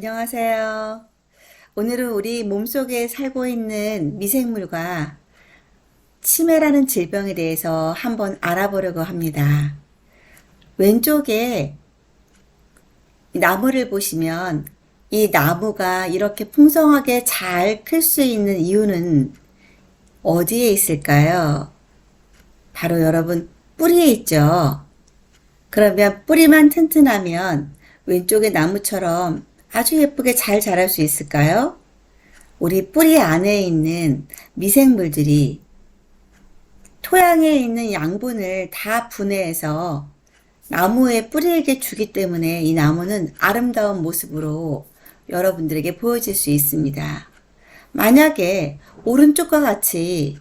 안녕하세요. 오늘은 우리 몸속에 살고 있는 미생물과 치매라는 질병에 대해서 한번 알아보려고 합니다. 왼쪽에 나무를 보시면 이 나무가 이렇게 풍성하게 잘 클 수 있는 이유는 어디에 있을까요? 바로 여러분 뿌리에 있죠. 그러면 뿌리만 튼튼하면 왼쪽의 나무처럼 아주 예쁘게 잘 자랄 수 있을까요? 우리 뿌리 안에 있는 미생물들이 토양에 있는 양분을 다 분해해서 나무의 뿌리에게 주기 때문에 이 나무는 아름다운 모습으로 여러분들에게 보여질 수 있습니다. 만약에 오른쪽과 같이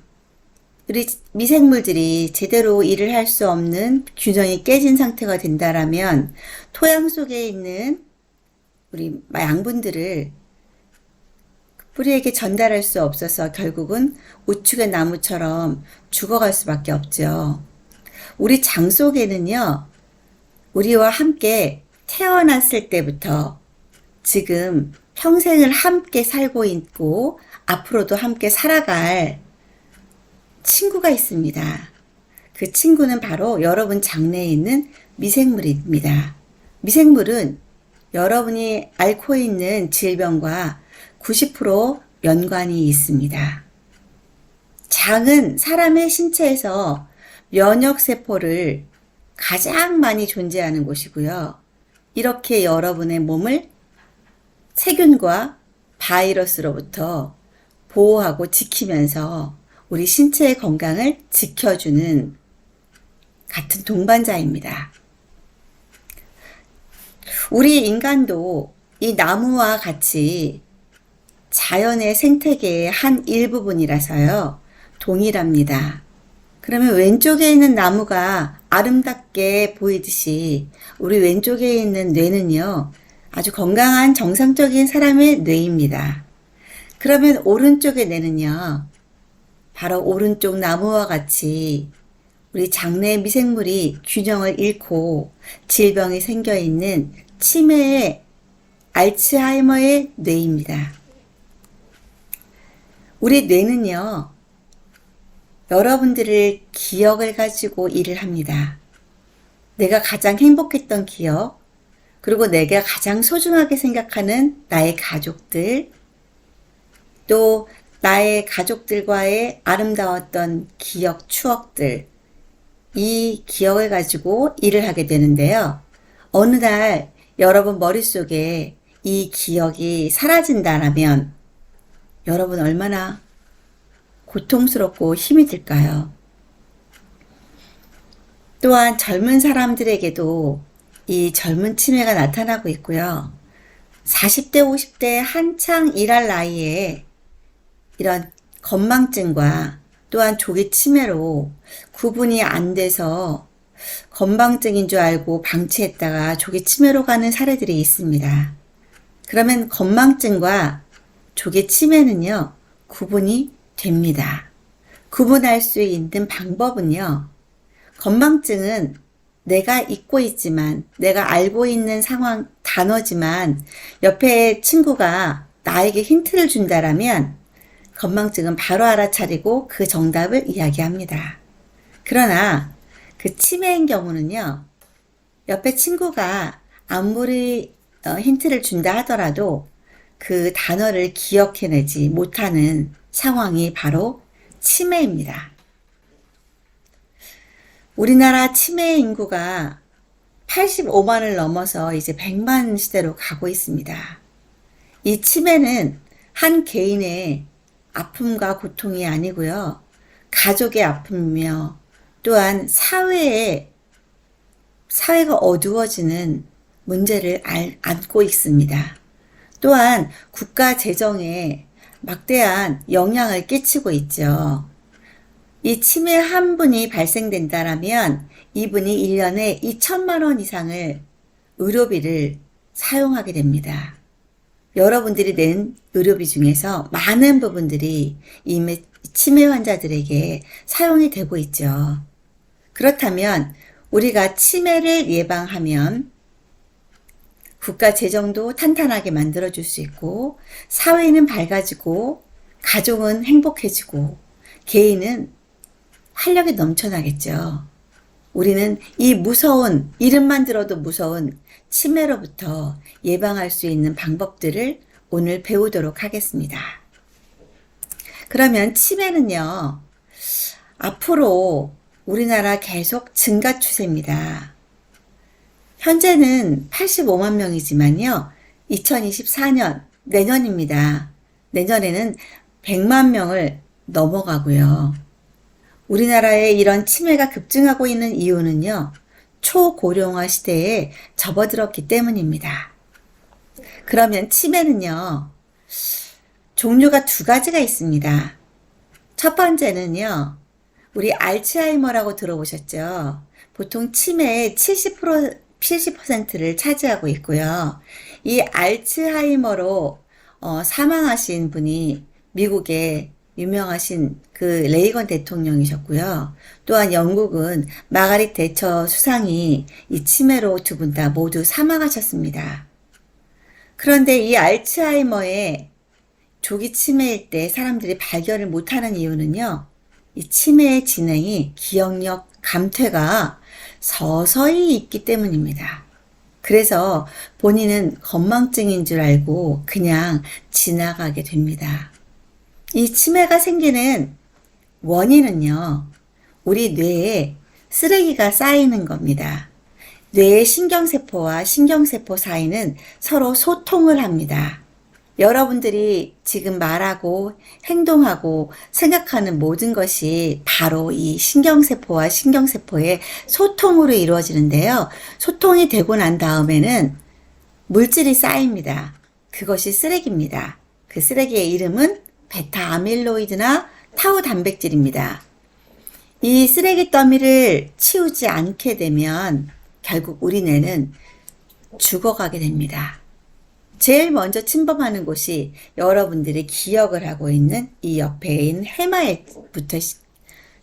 우리 미생물들이 제대로 일을 할 수 없는 균형이 깨진 상태가 된다라면 토양 속에 있는 우리 양분들을 뿌리에게 전달할 수 없어서 결국은 우측의 나무처럼 죽어갈 수밖에 없죠. 우리 장 속에는요, 우리와 함께 태어났을 때부터 지금 평생을 함께 살고 있고 앞으로도 함께 살아갈 친구가 있습니다. 그 친구는 바로 여러분 장내에 있는 미생물입니다. 미생물은 여러분이 앓고 있는 질병과 90% 연관이 있습니다. 장은 사람의 신체에서 면역세포를 가장 많이 존재하는 곳이고요. 이렇게 여러분의 몸을 세균과 바이러스로부터 보호하고 지키면서 우리 신체의 건강을 지켜주는 같은 동반자입니다. 우리 인간도 이 나무와 같이 자연의 생태계의 한 일부분이라서요, 동일합니다. 그러면 왼쪽에 있는 나무가 아름답게 보이듯이 우리 왼쪽에 있는 뇌는요, 아주 건강한 정상적인 사람의 뇌입니다. 그러면 오른쪽의 뇌는요, 바로 오른쪽 나무와 같이 우리 장내 미생물이 균형을 잃고 질병이 생겨 있는 치매의 알츠하이머의 뇌입니다. 우리 뇌는요, 여러분들의 기억을 가지고 일을 합니다. 내가 가장 행복했던 기억, 그리고 내가 가장 소중하게 생각하는 나의 가족들, 또 나의 가족들과의 아름다웠던 기억, 추억들, 이 기억을 가지고 일을 하게 되는데요. 어느 날 여러분 머릿속에 이 기억이 사라진다면 여러분 얼마나 고통스럽고 힘이 들까요? 또한 젊은 사람들에게도 이 젊은 치매가 나타나고 있고요. 40대, 50대 한창 일할 나이에 이런 건망증과 또한 조기 치매로 구분이 안 돼서 건망증인 줄 알고 방치했다가 조기 치매로 가는 사례들이 있습니다. 그러면 건망증과 조기 치매는요, 구분이 됩니다. 구분할 수 있는 방법은요, 건망증은 내가 잊고 있지만, 내가 알고 있는 상황, 단어지만, 옆에 친구가 나에게 힌트를 준다라면, 건망증은 바로 알아차리고 그 정답을 이야기합니다. 그러나 그 치매인 경우는요, 옆에 친구가 아무리 힌트를 준다 하더라도 그 단어를 기억해내지 못하는 상황이 바로 치매입니다. 우리나라 치매 인구가 85만을 넘어서 이제 100만 시대로 가고 있습니다. 이 치매는 한 개인의 아픔과 고통이 아니고요. 가족의 아픔이며 또한 사회가 어두워지는 문제를 안고 있습니다. 또한 국가 재정에 막대한 영향을 끼치고 있죠. 이 치매 한 분이 발생된다라면 이분이 1년에 2천만 원 이상을 의료비를 사용하게 됩니다. 여러분들이 낸 의료비 중에서 많은 부분들이 이 치매 환자들에게 사용이 되고 있죠. 그렇다면 우리가 치매를 예방하면 국가 재정도 탄탄하게 만들어줄 수 있고, 사회는 밝아지고, 가족은 행복해지고, 개인은 활력이 넘쳐나겠죠. 우리는 이 무서운, 이름만 들어도 무서운 치매로부터 예방할 수 있는 방법들을 오늘 배우도록 하겠습니다. 그러면 치매는요, 앞으로 우리나라 계속 증가 추세입니다. 현재는 85만 명이지만요, 2024년, 내년입니다. 내년에는 100만 명을 넘어가고요. 우리나라에 이런 치매가 급증하고 있는 이유는요, 초고령화 시대에 접어들었기 때문입니다. 그러면 치매는요, 종류가 두 가지가 있습니다. 첫 번째는요, 우리 알츠하이머라고 들어보셨죠? 보통 치매의 70%를 차지하고 있고요. 이 알츠하이머로 사망하신 분이 미국의 유명하신 그 레이건 대통령이셨고요. 또한 영국은 마가릿 대처 수상이 이 치매로 두 분 다 모두 사망하셨습니다. 그런데 이 알츠하이머의 조기 치매일 때 사람들이 발견을 못하는 이유는요, 이 치매의 진행이 기억력 감퇴가 서서히 있기 때문입니다. 그래서 본인은 건망증인 줄 알고 그냥 지나가게 됩니다. 이 치매가 생기는 원인은요, 우리 뇌에 쓰레기가 쌓이는 겁니다. 뇌의 신경세포와 신경세포 사이는 서로 소통을 합니다. 여러분들이 지금 말하고 행동하고 생각하는 모든 것이 바로 이 신경세포와 신경세포의 소통으로 이루어지는데요. 소통이 되고 난 다음에는 물질이 쌓입니다. 그것이 쓰레기입니다. 그 쓰레기의 이름은 베타 아밀로이드나 타우 단백질입니다. 이 쓰레기 더미를 치우지 않게 되면 결국 우리 뇌는 죽어가게 됩니다. 제일 먼저 침범하는 곳이 여러분들이 기억을 하고 있는 이 옆에 있는 해마에부터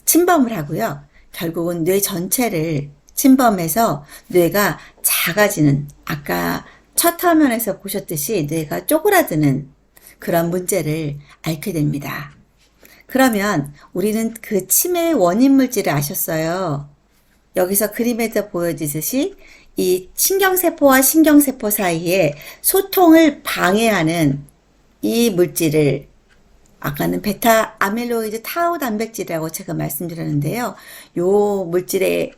침범을 하고요. 결국은 뇌 전체를 침범해서 뇌가 작아지는, 아까 첫 화면에서 보셨듯이 뇌가 쪼그라드는 그런 문제를 앓게 됩니다. 그러면 우리는 그 치매의 원인 물질을 아셨어요. 여기서 그림에서 보여지듯이 이 신경세포와 신경세포 사이에 소통을 방해하는 이 물질을 아까는 베타 아밀로이드 타우 단백질이라고 제가 말씀드렸는데요. 요 물질의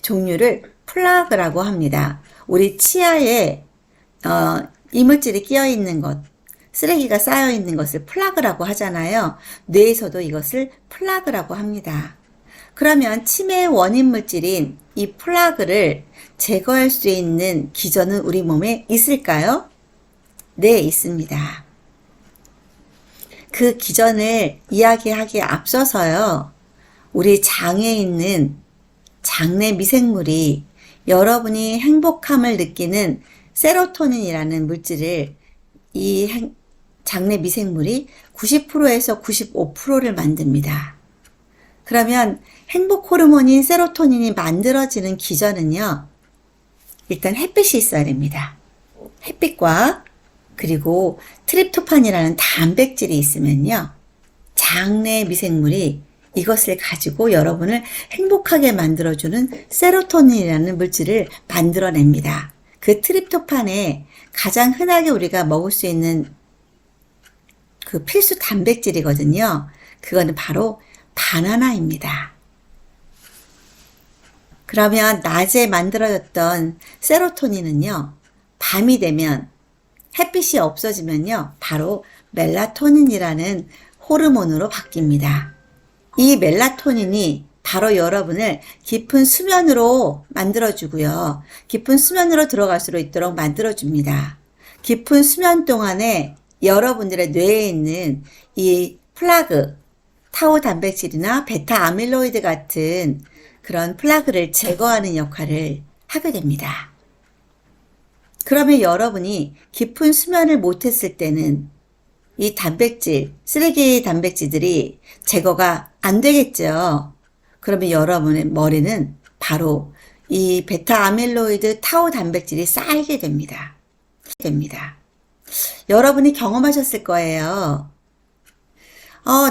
종류를 플라그라고 합니다. 우리 치아에 이물질이 끼어 있는 것, 쓰레기가 쌓여 있는 것을 플라그라고 하잖아요. 뇌에서도 이것을 플라그라고 합니다. 그러면 치매의 원인 물질인 이 플라그를 제거할 수 있는 기전은 우리 몸에 있을까요? 네, 있습니다. 그 기전을 이야기하기에 앞서서요, 우리 장에 있는 장내 미생물이 여러분이 행복함을 느끼는 세로토닌이라는 물질을 이 장내 미생물이 90%에서 95%를 만듭니다. 그러면 행복 호르몬인 세로토닌이 만들어지는 기전은요, 일단 햇빛이 있어야 됩니다. 햇빛과 그리고 트립토판이라는 단백질이 있으면요, 장내 미생물이 이것을 가지고 여러분을 행복하게 만들어주는 세로토닌이라는 물질을 만들어냅니다. 그 트립토판에 가장 흔하게 우리가 먹을 수 있는 그 필수 단백질이거든요. 그거는 바로 바나나입니다. 그러면 낮에 만들어졌던 세로토닌은요, 밤이 되면 햇빛이 없어지면요, 바로 멜라토닌이라는 호르몬으로 바뀝니다. 이 멜라토닌이 바로 여러분을 깊은 수면으로 만들어주고요. 깊은 수면으로 들어갈 수 있도록 만들어줍니다. 깊은 수면 동안에 여러분들의 뇌에 있는 이 플라그, 타우 단백질이나 베타 아밀로이드 같은 그런 플라그를 제거하는 역할을 하게 됩니다. 그러면 여러분이 깊은 수면을 못했을 때는 이 단백질, 쓰레기 단백질들이 제거가 안 되겠죠. 그러면 여러분의 머리는 바로 이 베타 아밀로이드 타우 단백질이 쌓이게 됩니다. 됩니다. 여러분이 경험하셨을 거예요.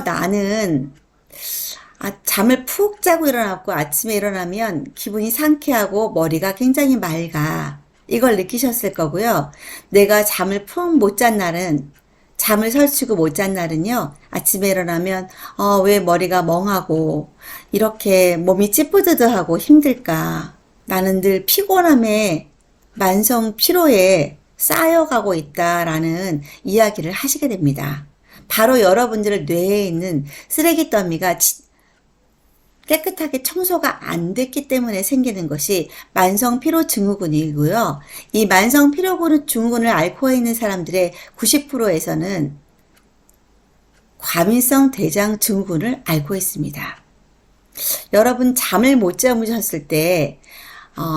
나는 잠을 푹 자고 일어났고 아침에 일어나면 기분이 상쾌하고 머리가 굉장히 맑아. 이걸 느끼셨을 거고요. 내가 잠을 푹 못 잔 날은, 잠을 설치고 못 잔 날은요, 아침에 일어나면 왜 머리가 멍하고 이렇게 몸이 찌뿌드드하고 힘들까. 나는 늘 피곤함에, 만성 피로에 쌓여가고 있다라는 이야기를 하시게 됩니다. 바로 여러분들의 뇌에 있는 쓰레기 더미가 깨끗하게 청소가 안 됐기 때문에 생기는 것이 만성 피로 증후군이고요. 이 만성 피로 증후군을 앓고 있는 사람들의 90%에서는 과민성 대장 증후군을 앓고 있습니다. 여러분 잠을 못 주무셨을 때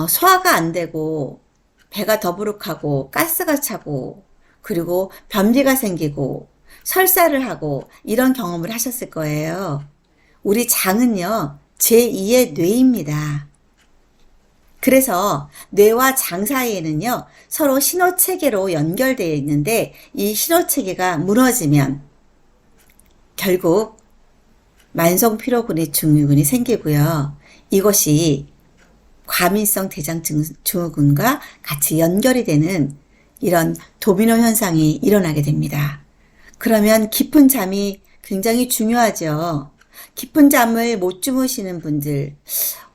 소화가 안 되고 배가 더부룩하고 가스가 차고 그리고 변비가 생기고 설사를 하고 이런 경험을 하셨을 거예요. 우리 장은요, 제2의 뇌입니다. 그래서 뇌와 장 사이에는요, 서로 신호체계로 연결되어 있는데 이 신호체계가 무너지면 결국 만성 피로군의 증후군이 생기고요. 이것이 과민성 대장 증후군과 같이 연결이 되는 이런 도미노 현상이 일어나게 됩니다. 그러면 깊은 잠이 굉장히 중요하죠. 깊은 잠을 못 주무시는 분들,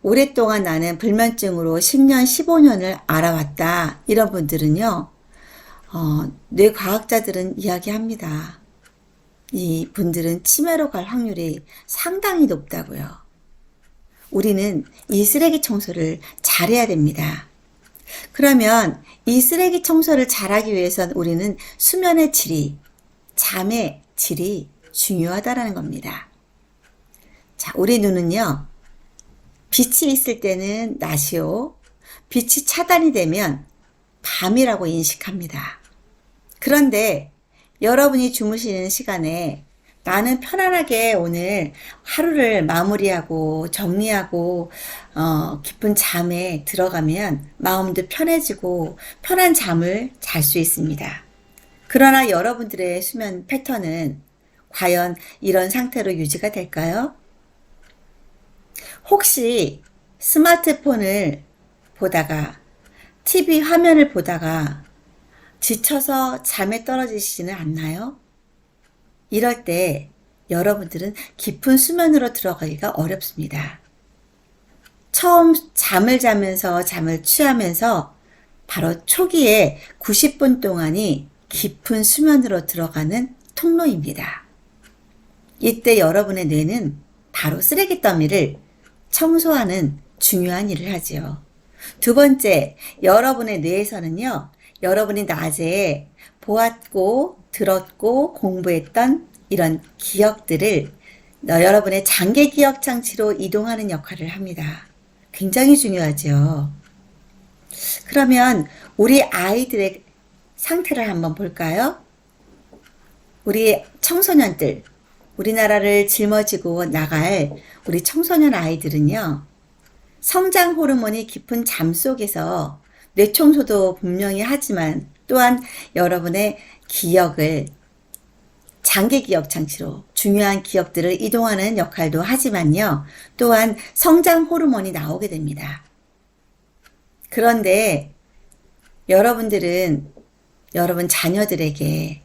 오랫동안 나는 불면증으로 10년, 15년을 알아왔다. 이런 분들은요, 뇌과학자들은 이야기합니다. 이 분들은 치매로 갈 확률이 상당히 높다고요. 우리는 이 쓰레기 청소를 잘해야 됩니다. 그러면 이 쓰레기 청소를 잘하기 위해선 우리는 수면의 질이, 잠의 질이 중요하다라는 겁니다. 자, 우리 눈은요, 빛이 있을 때는 낮이요, 빛이 차단이 되면 밤이라고 인식합니다. 그런데 여러분이 주무시는 시간에 나는 편안하게 오늘 하루를 마무리하고 정리하고 깊은 잠에 들어가면 마음도 편해지고 편한 잠을 잘 수 있습니다. 그러나 여러분들의 수면 패턴은 과연 이런 상태로 유지가 될까요? 혹시 스마트폰을 보다가 TV 화면을 보다가 지쳐서 잠에 떨어지시지는 않나요? 이럴 때 여러분들은 깊은 수면으로 들어가기가 어렵습니다. 처음 잠을 자면서 잠을 취하면서 바로 초기에 90분 동안이 깊은 수면으로 들어가는 통로입니다. 이때 여러분의 뇌는 바로 쓰레기 더미를 청소하는 중요한 일을 하지요. 두 번째, 여러분의 뇌에서는요, 여러분이 낮에 보았고 들었고 공부했던 이런 기억들을 여러분의 장기 기억 장치로 이동하는 역할을 합니다. 굉장히 중요하죠. 그러면 우리 아이들의 상태를 한번 볼까요? 우리 청소년들, 우리나라를 짊어지고 나갈 우리 청소년 아이들은요, 성장 호르몬이 깊은 잠 속에서 뇌 청소도 분명히 하지만 또한 여러분의 기억을 장기 기억 장치로 중요한 기억들을 이동하는 역할도 하지만요, 또한 성장 호르몬이 나오게 됩니다. 그런데 여러분들은 여러분 자녀들에게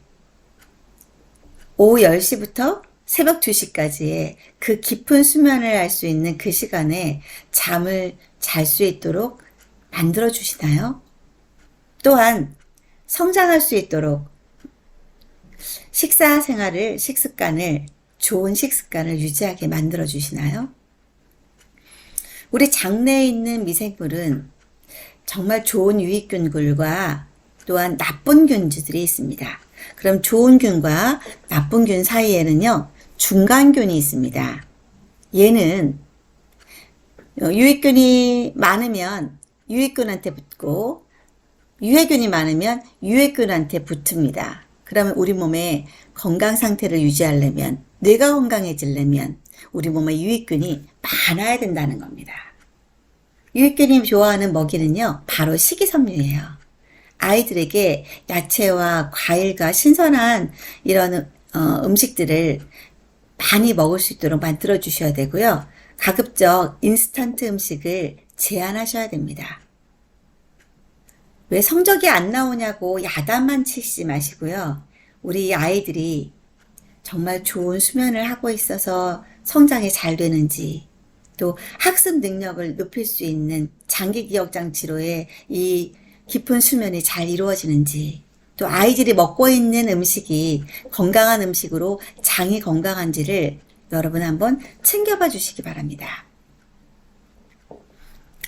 오후 10시부터 새벽 2시까지의 그 깊은 수면을 할 수 있는 그 시간에 잠을 잘 수 있도록 만들어 주시나요? 또한 성장할 수 있도록 식습관을 좋은 식습관을 유지하게 만들어 주시나요? 우리 장내에 있는 미생물은 정말 좋은 유익균들과 또한 나쁜 균들이 있습니다. 그럼 좋은 균과 나쁜 균 사이에는요, 중간균이 있습니다. 얘는 유익균이 많으면 유익균한테 붙고 유해균이 많으면 유해균한테 붙습니다. 그러면 우리 몸의 건강 상태를 유지하려면, 뇌가 건강해지려면 우리 몸에 유익균이 많아야 된다는 겁니다. 유익균이 좋아하는 먹이는요, 바로 식이섬유예요. 아이들에게 야채와 과일과 신선한 이런 음식들을 많이 먹을 수 있도록 만들어 주셔야 되고요. 가급적 인스턴트 음식을 제한하셔야 됩니다. 왜 성적이 안 나오냐고 야단만 치지 마시고요. 우리 아이들이 정말 좋은 수면을 하고 있어서 성장이 잘 되는지, 또 학습 능력을 높일 수 있는 장기 기억 장치로의 이 깊은 수면이 잘 이루어지는지, 또 아이들이 먹고 있는 음식이 건강한 음식으로 장이 건강한지를 여러분 한번 챙겨봐 주시기 바랍니다.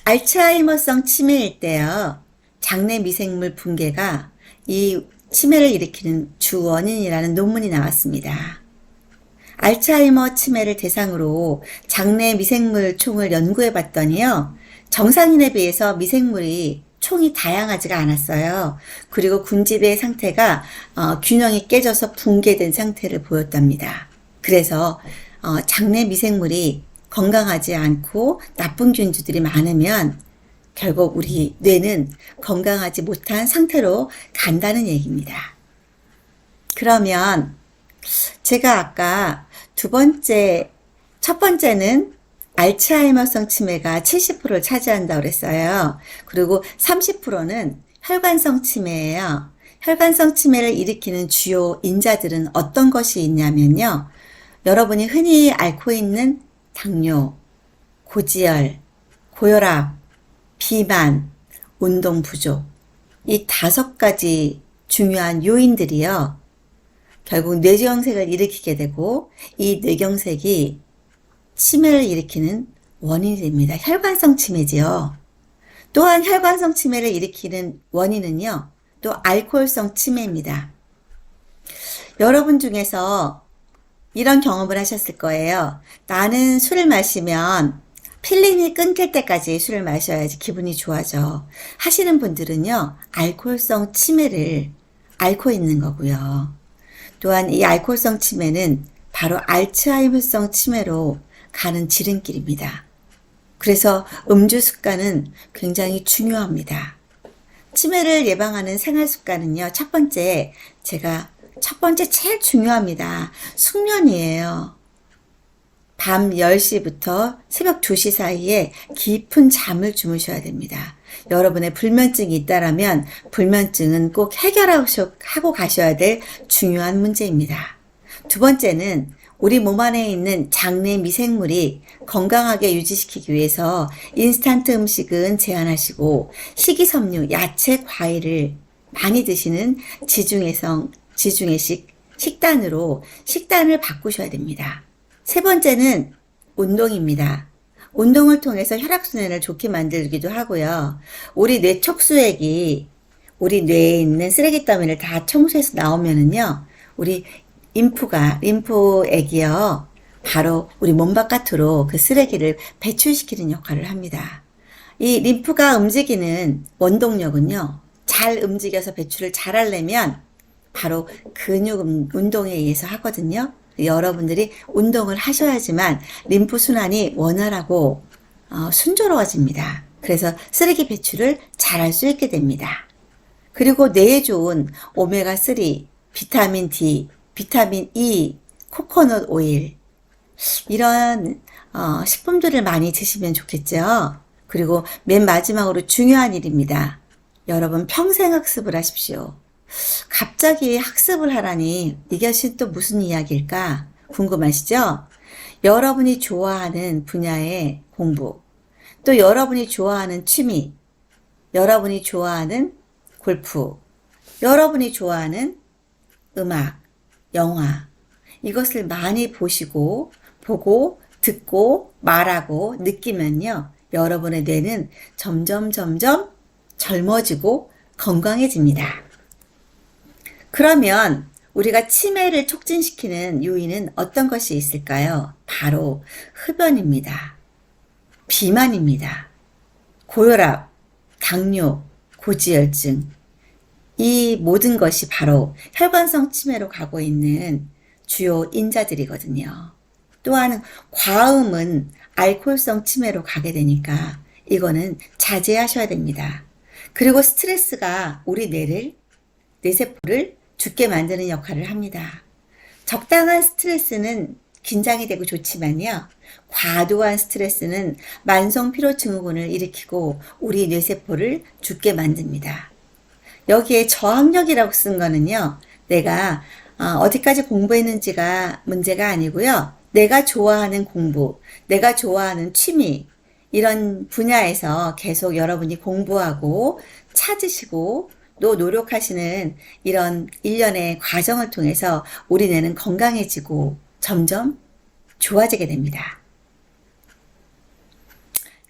알츠하이머성 치매일 때요, 장내 미생물 붕괴가 이 치매를 일으키는 주 원인이라는 논문이 나왔습니다. 알츠하이머 치매를 대상으로 장내 미생물 총을 연구해 봤더니요, 정상인에 비해서 미생물이 총이 다양하지가 않았어요. 그리고 군집의 상태가 균형이 깨져서 붕괴된 상태를 보였답니다. 그래서 장내 미생물이 건강하지 않고 나쁜 균주들이 많으면 결국 우리 뇌는 건강하지 못한 상태로 간다는 얘기입니다. 그러면 제가 아까 첫 번째는 알츠하이머성 치매가 70%를 차지한다고 그랬어요. 그리고 30%는 혈관성 치매예요. 혈관성 치매를 일으키는 주요 인자들은 어떤 것이 있냐면요, 여러분이 흔히 앓고 있는 당뇨, 고지혈, 고혈압, 비만, 운동 부족, 이 5가지 중요한 요인들이요, 결국 뇌경색을 일으키게 되고, 이 뇌경색이 치매를 일으키는 원인이 됩니다. 혈관성 치매지요. 또한 혈관성 치매를 일으키는 원인은요, 또 알코올성 치매입니다. 여러분 중에서 이런 경험을 하셨을 거예요. 나는 술을 마시면 필름이 끊길 때까지 술을 마셔야지 기분이 좋아져 하시는 분들은요, 알코올성 치매를 앓고 있는 거고요. 또한 이 알코올성 치매는 바로 알츠하이머성 치매로 가는 지름길입니다. 그래서 음주 습관은 굉장히 중요합니다. 치매를 예방하는 생활 습관은요, 첫 번째 제일 중요합니다. 숙면이에요. 밤 10시부터 새벽 2시 사이에 깊은 잠을 주무셔야 됩니다. 여러분의 불면증이 있다라면 불면증은 꼭 해결하고 가셔야 될 중요한 문제입니다. 두 번째는 우리 몸 안에 있는 장내 미생물이 건강하게 유지시키기 위해서 인스턴트 음식은 제한하시고 식이섬유, 야채, 과일을 많이 드시는 지중해식 식단을 바꾸셔야 됩니다. 세 번째는 운동입니다. 운동을 통해서 혈액순환을 좋게 만들기도 하고요. 우리 뇌 촉수액이 우리 뇌에 있는 쓰레기 더미를 다 청소해서 나오면은요, 우리 림프액이요, 바로 우리 몸 바깥으로 그 쓰레기를 배출시키는 역할을 합니다. 이 림프가 움직이는 원동력은요, 잘 움직여서 배출을 잘 하려면 바로 근육 운동에 의해서 하거든요. 여러분들이 운동을 하셔야지만 림프 순환이 원활하고 순조로워집니다. 그래서 쓰레기 배출을 잘 할 수 있게 됩니다. 그리고 뇌에 좋은 오메가3, 비타민 D, 비타민 E, 코코넛 오일, 이런 식품들을 많이 드시면 좋겠죠. 그리고 맨 마지막으로 중요한 일입니다. 여러분, 평생 학습을 하십시오. 갑자기 학습을 하라니 이것이 또 무슨 이야기일까 궁금하시죠? 여러분이 좋아하는 분야의 공부, 또 여러분이 좋아하는 취미, 여러분이 좋아하는 골프, 여러분이 좋아하는 음악, 영화, 이것을 많이 보고, 듣고, 말하고, 느끼면요, 여러분의 뇌는 점점 젊어지고 건강해집니다. 그러면 우리가 치매를 촉진시키는 요인은 어떤 것이 있을까요? 바로 흡연입니다. 비만입니다. 고혈압, 당뇨, 고지혈증, 이 모든 것이 바로 혈관성 치매로 가고 있는 주요 인자들이거든요. 또한 과음은 알코올성 치매로 가게 되니까 이거는 자제하셔야 됩니다. 그리고 스트레스가 우리 뇌세포를 죽게 만드는 역할을 합니다. 적당한 스트레스는 긴장이 되고 좋지만요. 과도한 스트레스는 만성 피로 증후군을 일으키고 우리 뇌세포를 죽게 만듭니다. 여기에 저항력이라고 쓴 거는요. 내가 어디까지 공부했는지가 문제가 아니고요. 내가 좋아하는 공부, 내가 좋아하는 취미 이런 분야에서 계속 여러분이 공부하고 찾으시고 또 노력하시는 이런 일련의 과정을 통해서 우리 뇌는 건강해지고 점점 좋아지게 됩니다.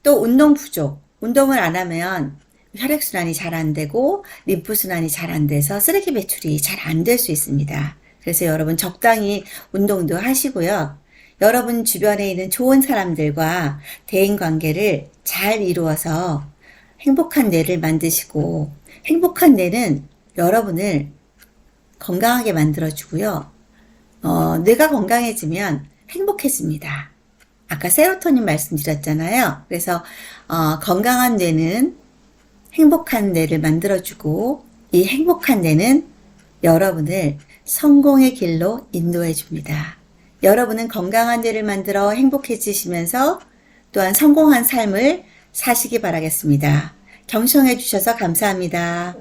또 운동 부족, 운동을 안 하면 혈액순환이 잘 안 되고 림프순환이 잘 안 돼서 쓰레기 배출이 잘 안 될 수 있습니다. 그래서 여러분 적당히 운동도 하시고요. 여러분 주변에 있는 좋은 사람들과 대인관계를 잘 이루어서 행복한 뇌를 만드시고 행복한 뇌는 여러분을 건강하게 만들어주고요. 뇌가 건강해지면 행복해집니다. 아까 세로토닌 말씀드렸잖아요. 그래서 건강한 뇌는 행복한 뇌를 만들어주고 이 행복한 뇌는 여러분을 성공의 길로 인도해 줍니다. 여러분은 건강한 뇌를 만들어 행복해지시면서 또한 성공한 삶을 사시기 바라겠습니다. 경청해 주셔서 감사합니다.